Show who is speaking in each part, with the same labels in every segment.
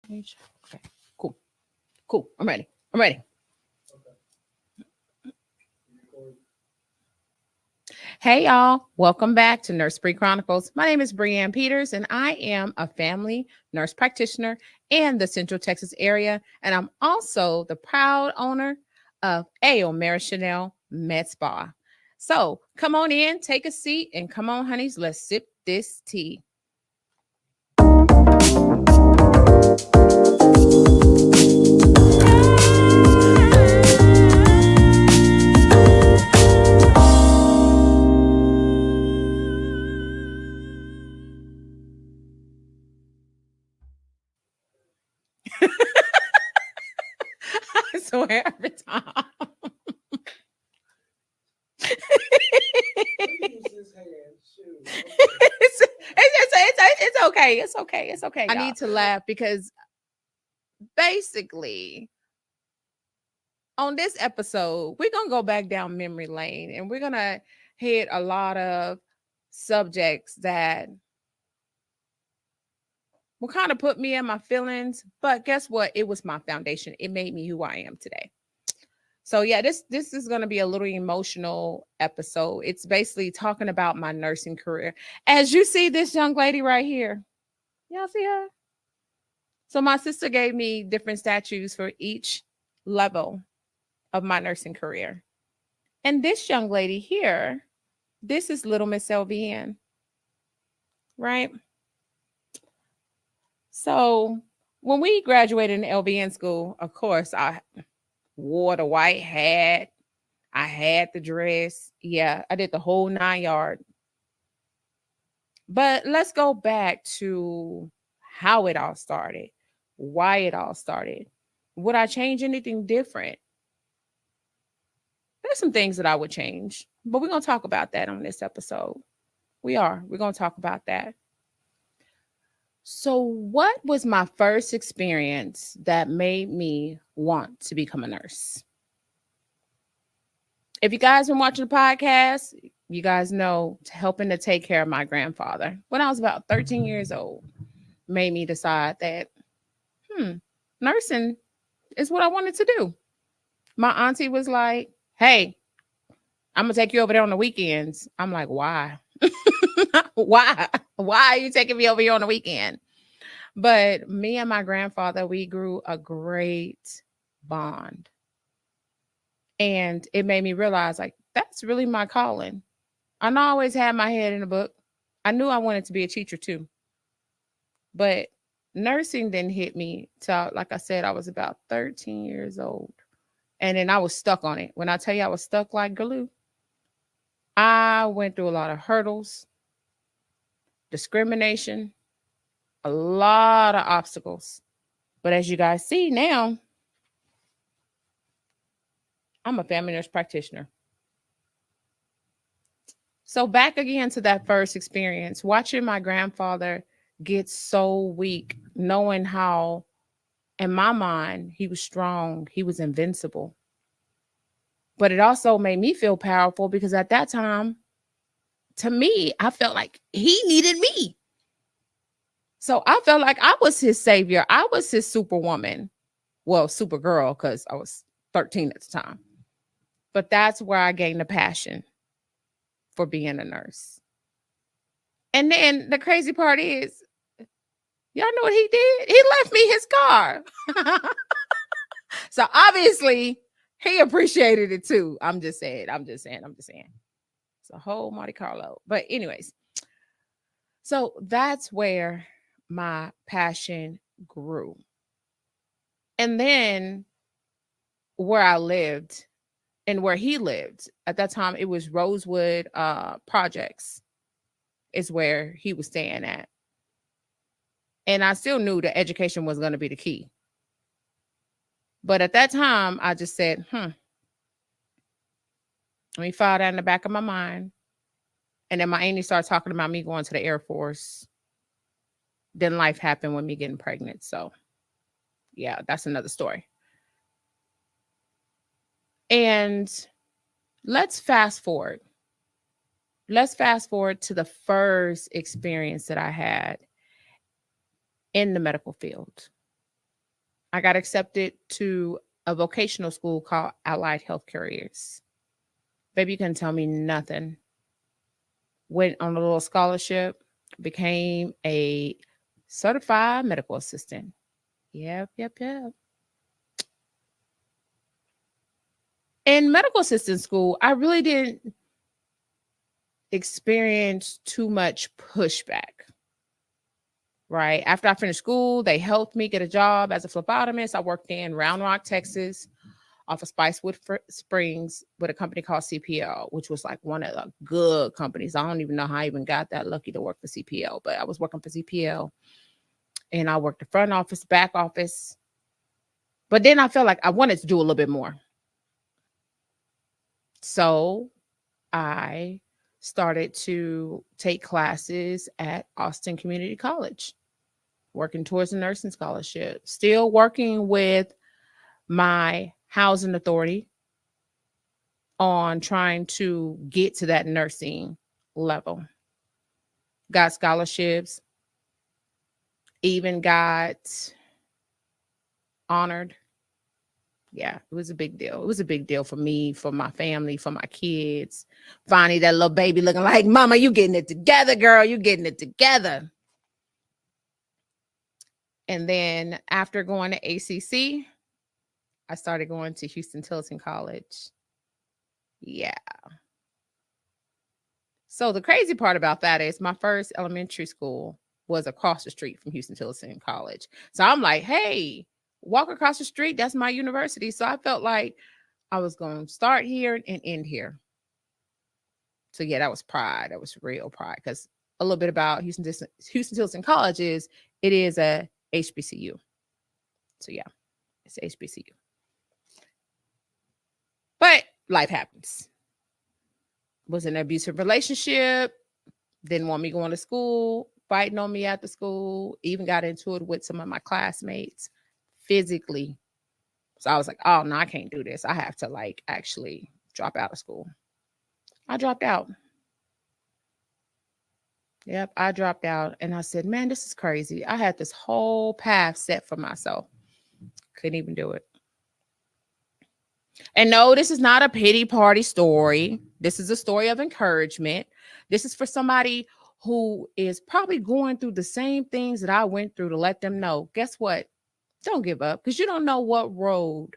Speaker 1: Okay, cool. Cool. I'm ready. I'm ready. Hey, y'all. Welcome back to Bri Chronicles. My name is Bri Peters, and I am a family nurse practitioner in the Central Texas area. And I'm also the proud owner of A.O. Mary Chanel Med Spa. So come on in, take a seat, and come on, honeys, let's sip this tea. I swear every time. It's okay. It's okay. It's okay. I need to laugh because basically on this episode, we're going to go back down memory lane and we're going to hit a lot of subjects that will kind of put me in my feelings. But guess what? It was my foundation. It made me who I am today. So yeah, this is going to be a little emotional episode. It's basically talking about my nursing career. As you see this young lady right here. Y'all see her? So my sister gave me different statues for each level of my nursing career. And this young lady here, this is little Miss LVN, right? So when we graduated in LVN school, of course, I wore the white hat. I had the dress. Yeah, I did the whole 9 yard. But let's go back to how it all started, why it all started. Would I change anything different? There's some things that I would change, but we're going to talk about that on this episode. We're going to talk about that. So, what was my first experience that made me want to become a nurse? If you guys been watching the podcast, you guys know helping to take care of my grandfather when I was about 13 years old made me decide that, nursing is what I wanted to do. My auntie was like, hey, I'm going to take you over there on the weekends. I'm like, why? Why? Why are you taking me over here on the weekend? But me and my grandfather, we grew a great bond. And it made me realize, like, that's really my calling. I always had my head in a book. I knew I wanted to be a teacher too. But nursing didn't hit me till, like I said, I was about 13 years old. And then I was stuck on it. When I tell you I was stuck like glue, I went through a lot of hurdles, discrimination, a lot of obstacles. But as you guys see now, I'm a family nurse practitioner. So back again to that first experience, watching my grandfather get so weak, knowing how, in my mind, he was strong, he was invincible. But it also made me feel powerful because at that time, to me, I felt like he needed me. So I felt like I was his savior. I was his superwoman. Well, supergirl, because I was 13 at the time. But that's where I gained the passion for being a nurse. And then the crazy part is, y'all know what he did? He left me his car. So obviously, he appreciated it too. I'm just saying. It's a whole Monte Carlo. But anyways, so that's where my passion grew. And then where I lived and where he lived at that time, it was Rosewood Projects is where he was staying at. And I still knew that education was going to be the key. But at that time, I just said, let me file that in the back of my mind. And then my auntie started talking about me going to the Air Force. Then life happened with me getting pregnant. So, yeah, that's another story. And let's fast forward. Let's fast forward to the first experience that I had in the medical field. I got accepted to a vocational school called Allied Health Careers. Baby, you couldn't tell me nothing. Went on a little scholarship, became a certified medical assistant. Yep, yep, yep. In medical assistant school, I really didn't experience too much pushback. Right after I finished school, they helped me get a job as a phlebotomist. I worked in Round Rock, Texas, off of Spicewood Springs with a company called CPL, which was like one of the good companies. I don't even know how I even got that lucky to work for CPL, but I was working for CPL and I worked the front office, back office. But then I felt like I wanted to do a little bit more. So I started to take classes at Austin Community College, working towards a nursing scholarship, still working with my housing authority on trying to get to that nursing level. Got scholarships, even got honored. Yeah, it was a big deal. It was a big deal for me, for my family, for my kids. Finally, that little baby looking like, Mama, you getting it together, girl. You getting it together. And then after going to ACC, I started going to Houston Tilton College. Yeah. So the crazy part about that is my first elementary school was across the street from Houston Tilton College. So I'm like, hey, walk across the street. That's my university. So I felt like I was going to start here and end here. So yeah, that was pride. That was real pride. Because a little bit about Houston Tilton College is it is a HBCU. So yeah, it's HBCU. But life happens. Was in an abusive relationship. Didn't want me going to school. Fighting on me after school. Even got into it with some of my classmates physically. So I was like, oh no, I can't do this. I have to like actually drop out of school. I dropped out. Yep, I dropped out and I said, man, this is crazy. I had this whole path set for myself. Couldn't even do it. And no, this is not a pity party story. This is a story of encouragement. This is for somebody who is probably going through the same things that I went through to let them know, guess what? Don't give up because you don't know what road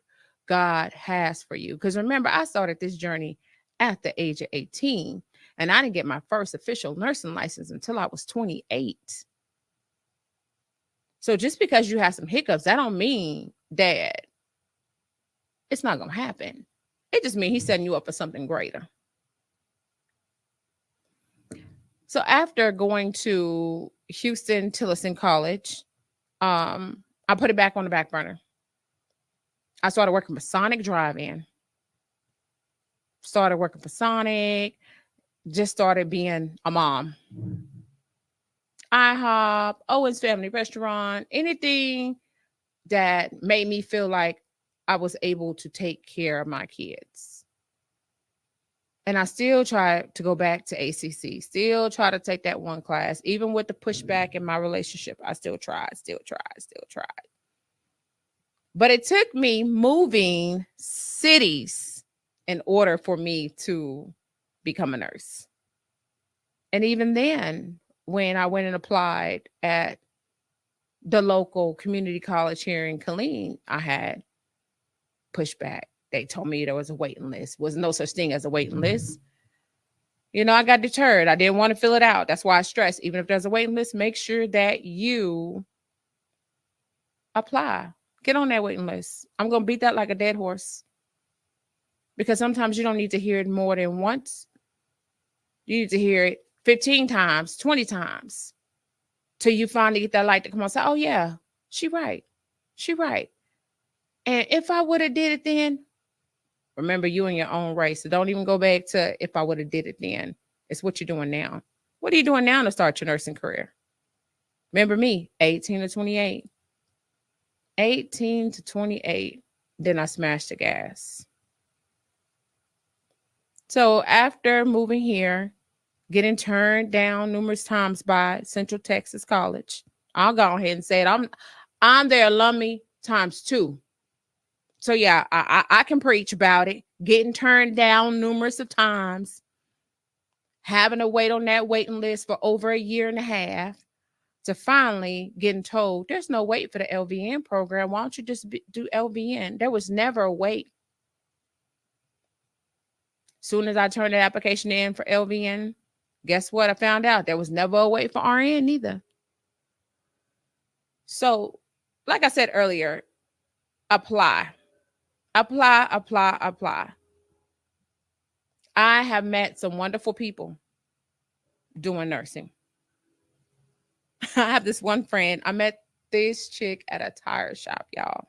Speaker 1: God has for you. Because remember, I started this journey at the age of 18 and I didn't get my first official nursing license until I was 28. So just because you have some hiccups, that don't mean that it's not going to happen. It just means he's setting you up for something greater. So after going to Houston Tillerson College, I put it back on the back burner. I started working for Sonic Drive-In. Started working for Sonic. Just started being a mom. IHOP, Owen's Family Restaurant, anything that made me feel like I was able to take care of my kids. And I still try to go back to ACC, still try to take that one class, even with the pushback in my relationship. I still tried. But it took me moving cities in order for me to become a nurse. And even then, when I went and applied at the local community college here in Killeen, I had pushback. They told me there was a waiting list. Was no such thing as a waiting list. You know, I got deterred. I didn't want to fill it out. That's why I stress, even if there's a waiting list, make sure that you apply. Get on that waiting list. I'm going to beat that like a dead horse. Because sometimes you don't need to hear it more than once. You need to hear it 15 times, 20 times. Till you finally get that light to come on and say, oh yeah, she right. And if I would have did it then, remember you in your own race. So don't even go back to if I would have did it then. It's what you're doing now. What are you doing now to start your nursing career? Remember me, 18 to 28. 18 to 28. Then I smashed the gas. So after moving here, getting turned down numerous times by Central Texas College, I'll go ahead and say it. I'm their alumni times two. So yeah, I can preach about it. Getting turned down numerous of times, having to wait on that waiting list for over a year and a half, to finally getting told there's no wait for the LVN program. Why don't you just do LVN? There was never a wait. Soon as I turned the application in for LVN, guess what? I found out there was never a wait for RN either. So, like I said earlier, apply, apply, apply, apply. I have met some wonderful people doing nursing. I have this one friend. I met this chick at a tire shop, y'all.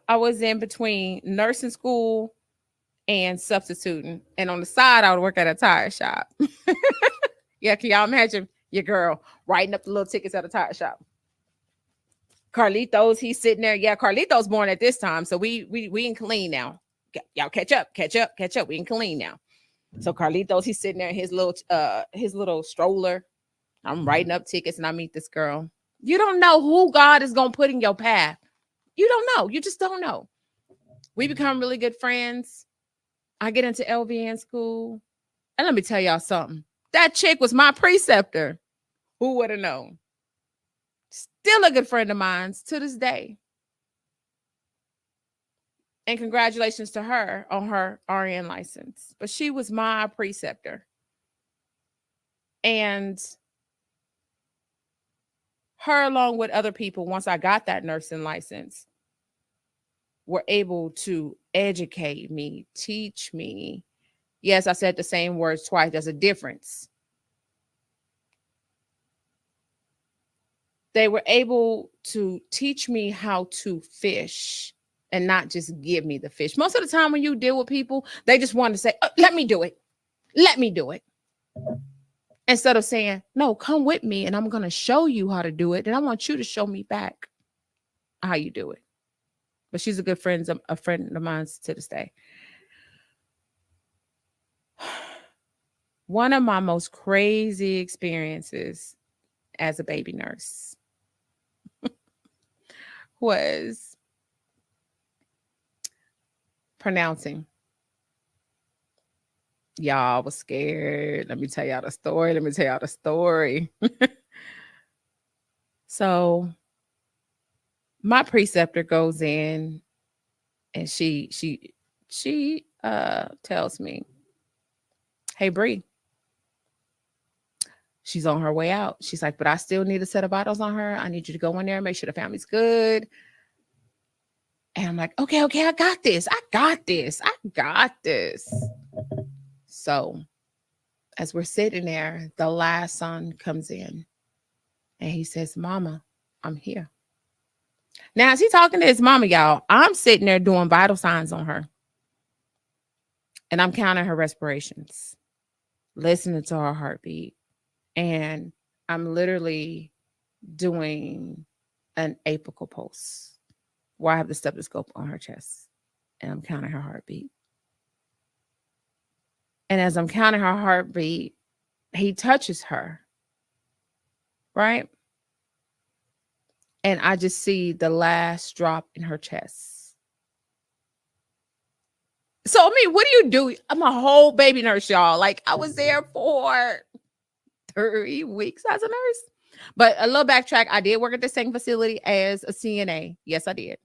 Speaker 1: I was in between nursing school and substituting. And on the side, I would work at a tire shop. Yeah, can y'all imagine your girl writing up the little tickets at a tire shop? Carlitos, he's sitting there. Yeah, Carlitos born at this time, so we in clean now. Y'all catch up. We in clean now. So Carlitos, he's sitting there in his little stroller. I'm writing up tickets, and I meet this girl. You don't know who God is gonna put in your path. You don't know. You just don't know. We become really good friends. I get into LVN school, and let me tell y'all something. That chick was my preceptor. Who would have known? Still a good friend of mine to this day. And congratulations to her on her RN license. But she was my preceptor. And her, along with other people, once I got that nursing license, were able to educate me, teach me. Yes, I said the same words twice. There's a difference. They were able to teach me how to fish and not just give me the fish. Most of the time when you deal with people, they just want to say, oh, let me do it. Let me do it. Instead of saying, no, come with me and I'm going to show you how to do it. And I want you to show me back how you do it. But she's a good friend, a friend of mine to this day. One of my most crazy experiences as a baby nurse was pronouncing. Y'all was scared. Let me tell y'all the story. So my preceptor goes in and she tells me, hey, Bri, she's on her way out. She's like, but I still need a set of vitals on her. I need you to go in there and make sure the family's good. And I'm like, okay, I got this. So as we're sitting there, the last son comes in and he says, Mama, I'm here. Now, as he's talking to his mama, y'all, I'm sitting there doing vital signs on her. And I'm counting her respirations, listening to her heartbeat. And I'm literally doing an apical pulse where I have the stethoscope on her chest and I'm counting her heartbeat. And as I'm counting her heartbeat, he touches her, right? And I just see the last drop in her chest. So, I mean, what do you do? I'm a whole baby nurse, y'all. Like, I was there for 3 weeks as a nurse. But a little backtrack, I did work at the same facility as a CNA. Yes, I did.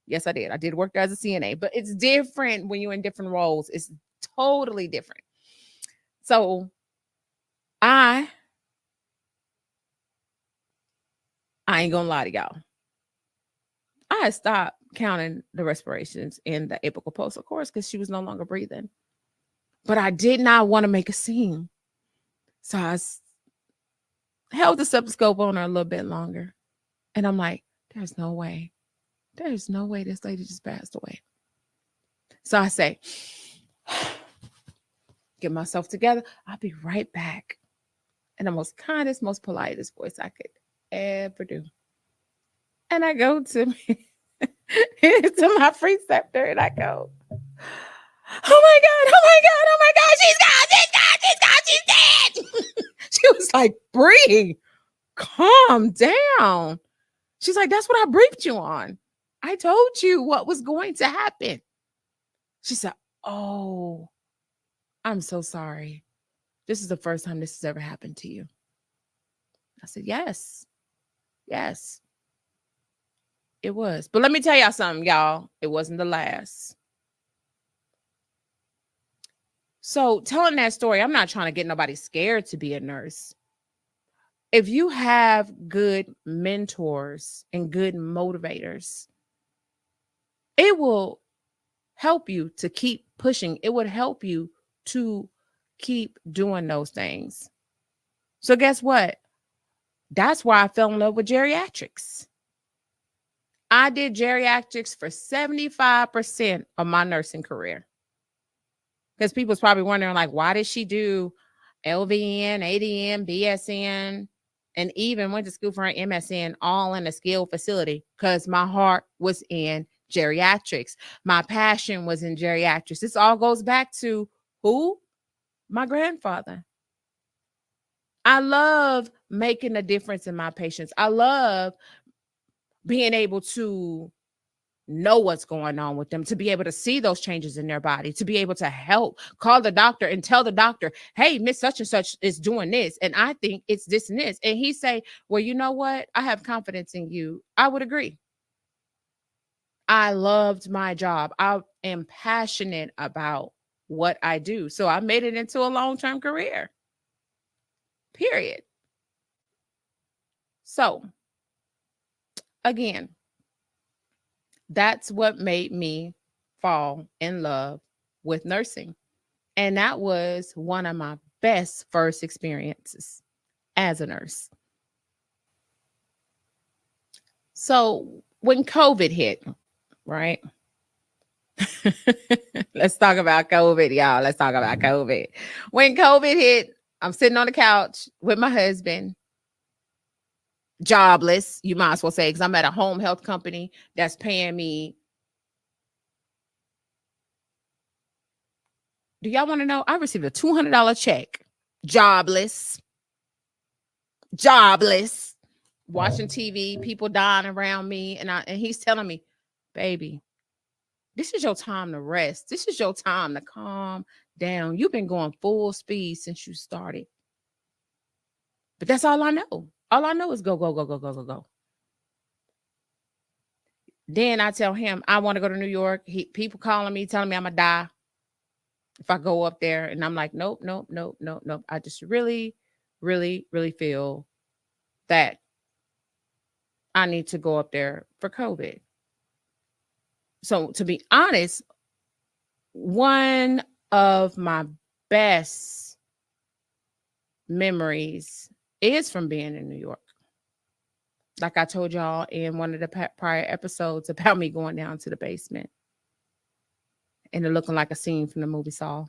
Speaker 1: I did work there as a CNA. But it's different when you're in different roles. It's totally different. So, I ain't gonna lie to y'all. I stopped counting the respirations in the apical pulse, of course, because she was no longer breathing. But I did not want to make a scene. So I held the stethoscope on her a little bit longer. And I'm like, there's no way this lady just passed away. So I say, get myself together. I'll be right back. In the most kindest, most politest voice I could ever do. And I go to my preceptor and I go, oh my God, she's dead. She was like, Bri, calm down. She's like, that's what I briefed you on. I told you what was going to happen. She said, oh, I'm so sorry. This is the first time this has ever happened to you. I said, yes, yes, it was. But let me tell y'all something, y'all. It wasn't the last. So telling that story, I'm not trying to get nobody scared to be a nurse. If you have good mentors and good motivators, it will help you to keep pushing. It would help you to keep doing those things. So guess what? That's why I fell in love with geriatrics. I did geriatrics for 75% of my nursing career. Because people's probably wondering, like, why did she do LVN, ADN, BSN, and even went to school for an MSN all in a skilled facility? Because my heart was in geriatrics. My passion was in geriatrics. This all goes back to who? My grandfather. I love making a difference in my patients. I love being able to know what's going on with them, to be able to see those changes in their body, to be able to help, call the doctor and tell the doctor, hey, Miss Such and Such is doing this, and I think it's this and this. And he say, well, you know what? I have confidence in you. I would agree. I loved my job. I am passionate about what I do. So I made it into a long-term career. Period. So again, that's what made me fall in love with nursing. And that was one of my best first experiences as a nurse. So when COVID hit, right? Let's talk about COVID, y'all. Let's talk about COVID. When COVID hit, I'm sitting on the couch with my husband, jobless, you might as well say, because I'm at a home health company that's paying me. Do y'all want to know? I received a $200 check, jobless, watching TV, people dying around me. And he's telling me, baby, this is your time to rest. This is your time to calm down. You've been going full speed since you started. But that's all I know. All I know is go, go, go, go, go, go, go. Then I tell him I want to go to New York. People calling me, telling me I'm going to die if I go up there. And I'm like, nope, nope, nope, nope, nope. I just really, really, really feel that I need to go up there for COVID. So to be honest, one of my best memories is from being in New York. Like I told y'all in one of the prior episodes about me going down to the basement and it looking like a scene from the movie Saw.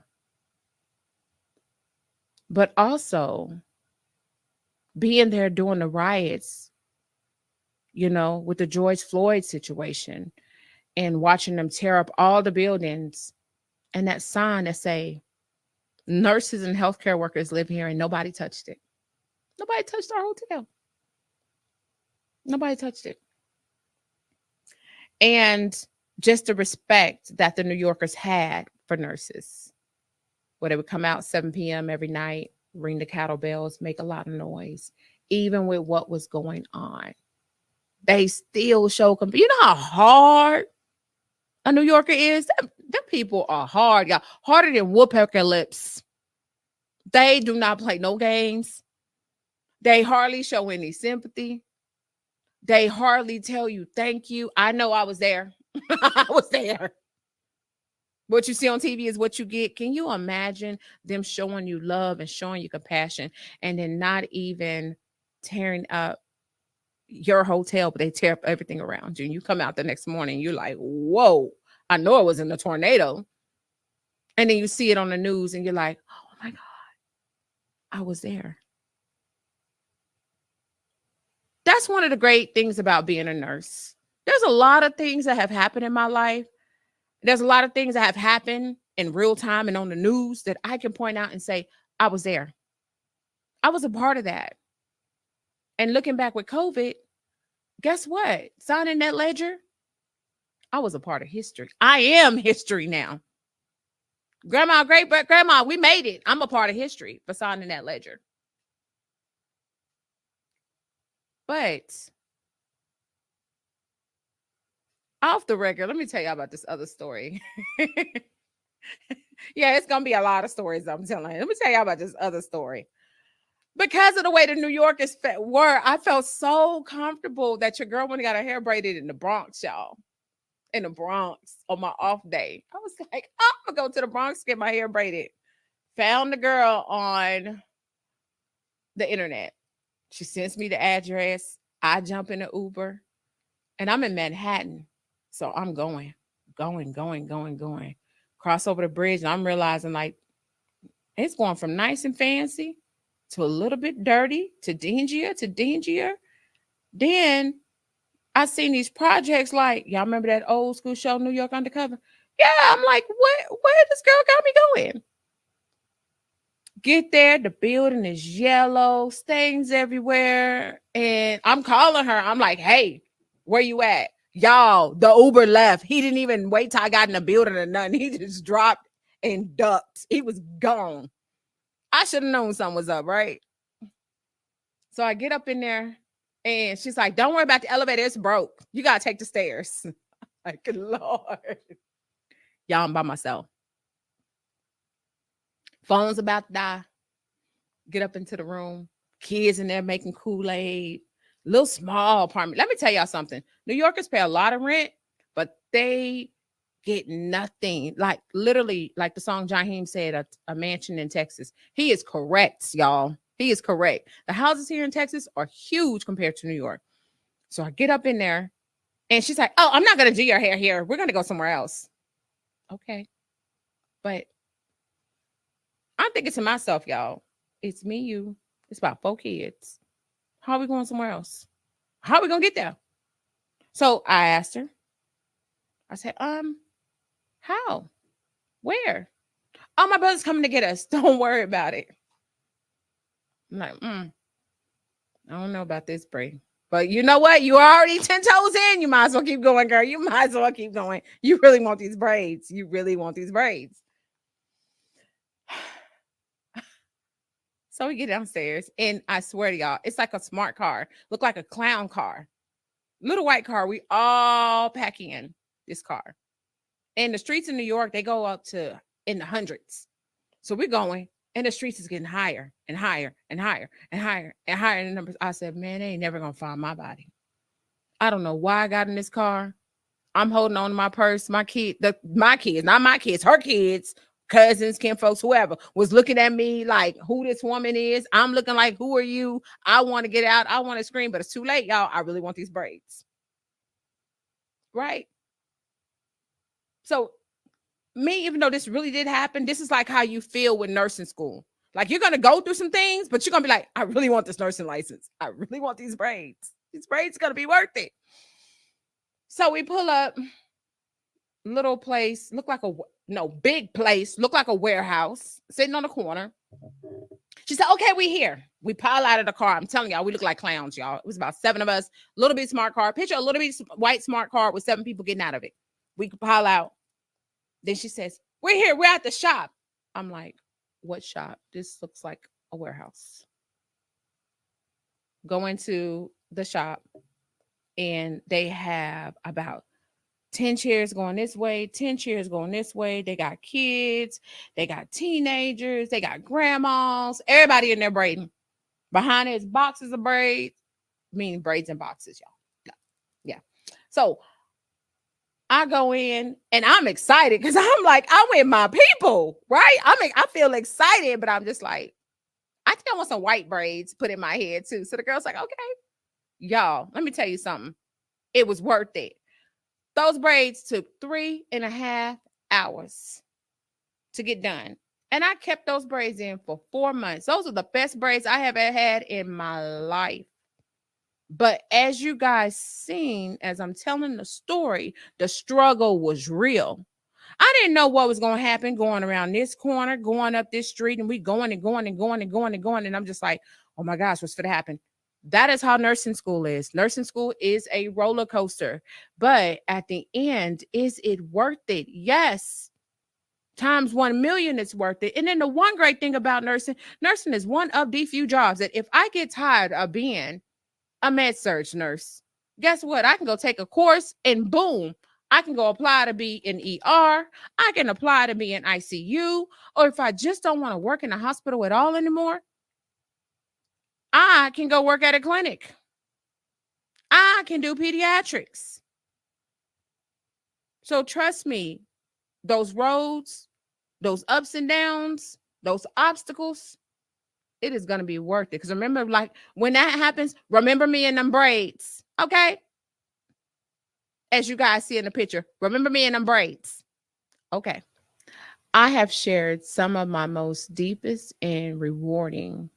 Speaker 1: But also being there during the riots, you know, with the George Floyd situation and watching them tear up all the buildings and that sign that say nurses and healthcare workers live here and nobody touched it. Nobody touched our hotel. Nobody touched it. And just the respect that the New Yorkers had for nurses, where they would come out 7 p.m. every night, ring the cattle bells, make a lot of noise, even with what was going on. They still show, you know how hard a New Yorker is? Them people are hard, y'all. Harder than woodpecker lips. They do not play no games. They hardly show any sympathy. They hardly tell you thank you. I know I was there. I was there. What you see on TV is what you get. Can you imagine them showing you love and showing you compassion and then not even tearing up your hotel, but they tear up everything around you? And you come out the next morning, you're like, whoa, I know it was in a tornado. And then you see it on the news and you're like, oh my God, I was there. That's one of the great things about being a nurse. There's a lot of things that have happened in my life. There's a lot of things that have happened in real time and on the news that I can point out and say, I was there. I was a part of that. And looking back with COVID, Guess what? Signing that ledger, I was a part of history. I am history now. Grandma, great grandma, we made it. I'm a part of history for signing that ledger. But off the record, let me tell y'all about this other story. Yeah, it's gonna be a lot of stories I'm telling. Let me tell y'all about this other story. Because of the way the New Yorkers were, I felt so comfortable that your girl went and got her hair braided in the Bronx, y'all. In the Bronx on my off day. I was like, I'm gonna go to the Bronx, get my hair braided. Found the girl on the internet. She sends me the address. I jump in the Uber and I'm in Manhattan. So I'm going. Cross over the bridge and I'm realizing like it's going from nice and fancy to a little bit dirty to dingier. Then I seen these projects like y'all remember that old school show New York Undercover? Yeah, I'm like, where this girl got me going? Get there, the building is yellow, stains everywhere. And I'm calling her. I'm like, hey, where you at? Y'all, the Uber left. He didn't even wait till I got in the building or nothing. He just dropped and ducked. He was gone. I should have known something was up, right? So I get up in there and she's like, don't worry about the elevator. It's broke. You got to take the stairs. Like, Lord. Y'all, I'm by myself. Phone's about to die. Get up into the room. Kids in there making Kool-Aid. Little small apartment. Let me tell y'all something. New Yorkers pay a lot of rent, but they get nothing. Like literally, like the song Jaheim said, a mansion in Texas. He is correct, y'all. He is correct. The houses here in Texas are huge compared to New York. So I get up in there and she's like, oh, I'm not going to do your hair here. We're going to go somewhere else. Okay. But I'm thinking to myself, y'all, it's me, you. It's about 4 kids. How are we going somewhere else? How are we going to get there? So I asked her. I said, how? Where? Oh, my brother's coming to get us. Don't worry about it. I'm like, I don't know about this, Bri. But you know what? You are already 10 toes in. You might as well keep going, girl. You might as well keep going. You really want these braids. You really want these braids. So we get downstairs, and I swear to y'all, it's like a smart car. Look like a clown car. Little white car. We all pack in this car. And the streets in New York, they go up to in the hundreds. So we're going, and the streets is getting higher and higher and higher and higher and higher in the numbers. I said, man, they ain't never going to find my body. I don't know why I got in this car. I'm holding on to my purse. My kids, not my kids, her kids, cousins, kin folks, whoever was looking at me like who this woman is. I'm looking like, who are you? I want to get out. I want to scream, but it's too late, y'all. I really want these braids. Right? So me, even though this really did happen, this is like how you feel with nursing school. Like you're going to go through some things, but you're going to be like, I really want this nursing license. I really want these braids. These braids going to be worth it. So we pull up, little place, big place, look like a warehouse, sitting on the corner. She said, okay, we here. We pile out of the car. I'm telling y'all, we look like clowns, y'all. It was about 7 of us, little bit smart car. Picture a little bit white smart car with 7 people getting out of it. We could pile out. Then she says, we're here. We're at the shop. I'm like, what shop? This looks like a warehouse. Go into the shop and they have about 10 chairs going this way, 10 chairs going this way. They got kids, they got teenagers, they got grandmas, everybody in there braiding. Behind it is boxes of braids, meaning braids and boxes, y'all. Yeah. So I go in and I'm excited because I'm like, I'm with my people, right? I feel excited, but I'm just like, I think I want some white braids put in my head too. So the girl's like, okay, y'all, let me tell you something. It was worth it. Those braids took 3.5 hours to get done. And I kept those braids in for 4 months. Those are the best braids I have ever had in my life. But as you guys seen, as I'm telling the story, the struggle was real. I didn't know what was going to happen going around this corner, going up this street, and we going and going and going and going and going. And I'm just like, oh my gosh, what's going to happen? That is how nursing school is. Nursing school is a roller coaster. But at the end, is it worth it? Yes. Times 1 million, it's worth it. And then the one great thing about nursing is one of the few jobs that if I get tired of being a med surge nurse, guess what? I can go take a course and boom, I can go apply to be in ER. I can apply to be in ICU. Or if I just don't want to work in a hospital at all anymore, I can go work at a clinic. I can do pediatrics. So trust me, those roads, those ups and downs, those obstacles, it is going to be worth it. Because remember, like when that happens, remember me in them braids. Okay. As you guys see in the picture, remember me in them braids. Okay. I have shared some of my most deepest and rewarding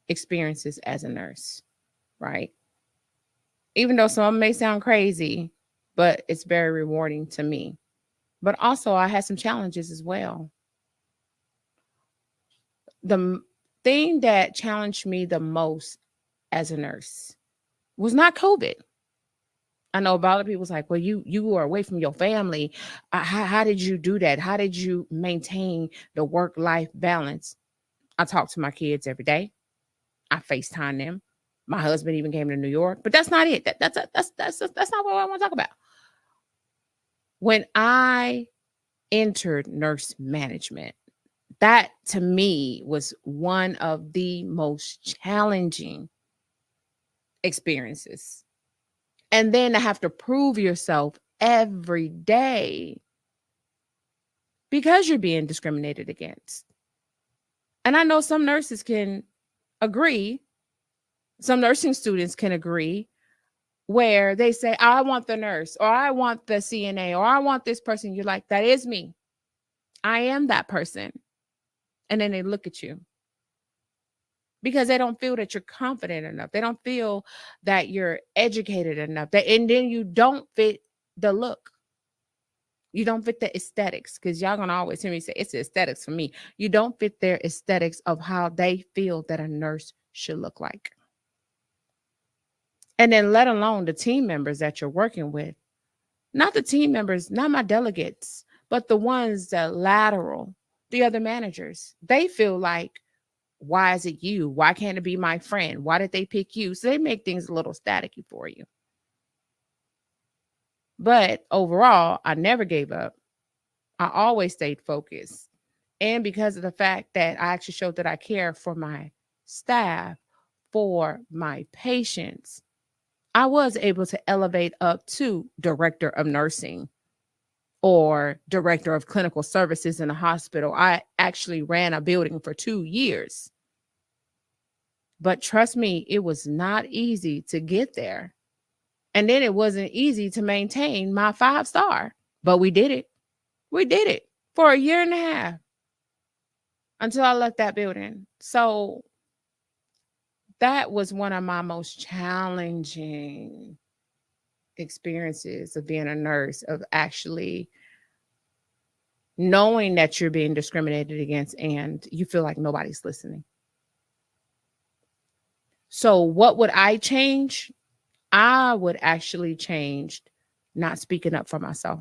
Speaker 1: experiences as a nurse, right? Even though some may sound crazy, but it's very rewarding to me. But also, I had some challenges as well. The thing that challenged me the most as a nurse was not COVID. I know a lot of people's like, well, you were away from your family. How did you do that? How did you maintain the work-life balance? I talk to my kids every day. I FaceTime them. My husband even came to New York, but that's not it. That's not what I want to talk about. When I entered nurse management, that to me was one of the most challenging experiences. And then to have to prove yourself every day because you're being discriminated against. And I know some nurses can agree, some nursing students can agree, where they say, I want the nurse, or I want the CNA, or I want this person. You're like, that is me. I am that person. And then they look at you because they don't feel that you're confident enough. They don't feel that you're educated enough. And then you don't fit the look. You don't fit the aesthetics, because y'all gonna always hear me say it's the aesthetics for me. You don't fit their aesthetics of how they feel that a nurse should look like. And then let alone the team members that you're working with. Not the team members, not my delegates, but the ones that lateral, the other managers. They feel like, why is it you? Why can't it be my friend? Why did they pick you? So they make things a little staticky for you. But overall, I never gave up. I always stayed focused. And because of the fact that I actually showed that I care for my staff, for my patients, I was able to elevate up to director of nursing or director of clinical services in a hospital. I actually ran a building for 2 years. But trust me, it was not easy to get there. And then it wasn't easy to maintain my 5-star. But we did it. We did it for a year and a half until I left that building. So that was one of my most challenging experiences of being a nurse, of actually knowing that you're being discriminated against and you feel like nobody's listening. So what would I change? I would actually change not speaking up for myself,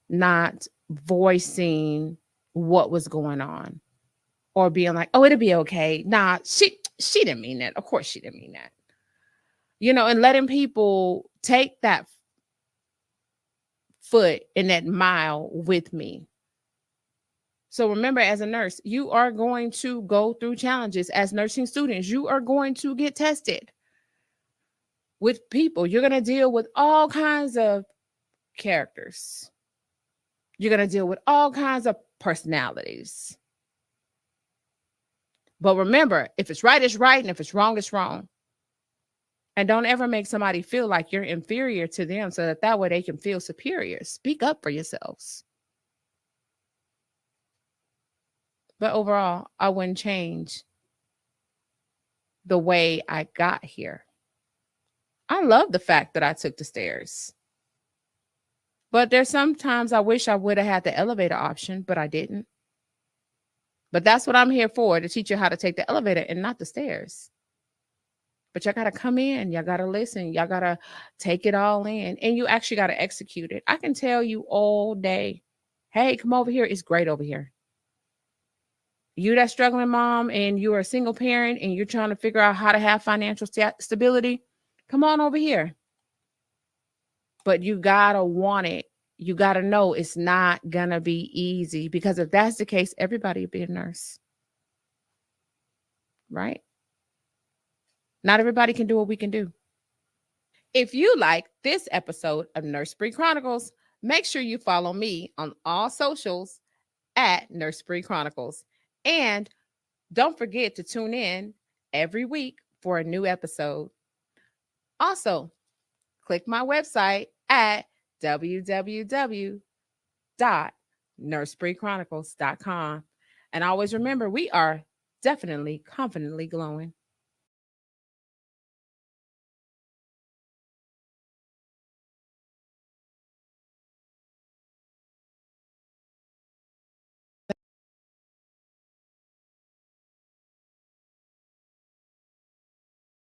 Speaker 1: not voicing what was going on, or being like, oh, it'll be okay. Nah, she didn't mean that. Of course she didn't mean that. And letting people take that foot in that mile with me. So remember, as a nurse, you are going to go through challenges. As nursing students, you are going to get tested with people. You're going to deal with all kinds of characters. You're going to deal with all kinds of personalities. But remember, if it's right, it's right. And if it's wrong, it's wrong. And don't ever make somebody feel like you're inferior to them so that way they can feel superior. Speak up for yourselves. But overall, I wouldn't change the way I got here. I love the fact that I took the stairs. But there's sometimes I wish I would have had the elevator option, but I didn't. But that's what I'm here for, to teach you how to take the elevator and not the stairs. But y'all got to come in, y'all got to listen, y'all got to take it all in, and you actually got to execute it. I can tell you all day, hey, come over here. It's great over here. You that struggling mom and you're a single parent and you're trying to figure out how to have financial stability, come on over here. But you got to want it. You got to know it's not going to be easy, because if that's the case, everybody would be a nurse, right? Not everybody can do what we can do. If you like this episode of Nurse Bri Chronicles, make sure you follow me on all socials at Nurse Bri Chronicles. And don't forget to tune in every week for a new episode. Also, click my website at www.nursebreachronicles.com. And always remember, we are definitely confidently glowing.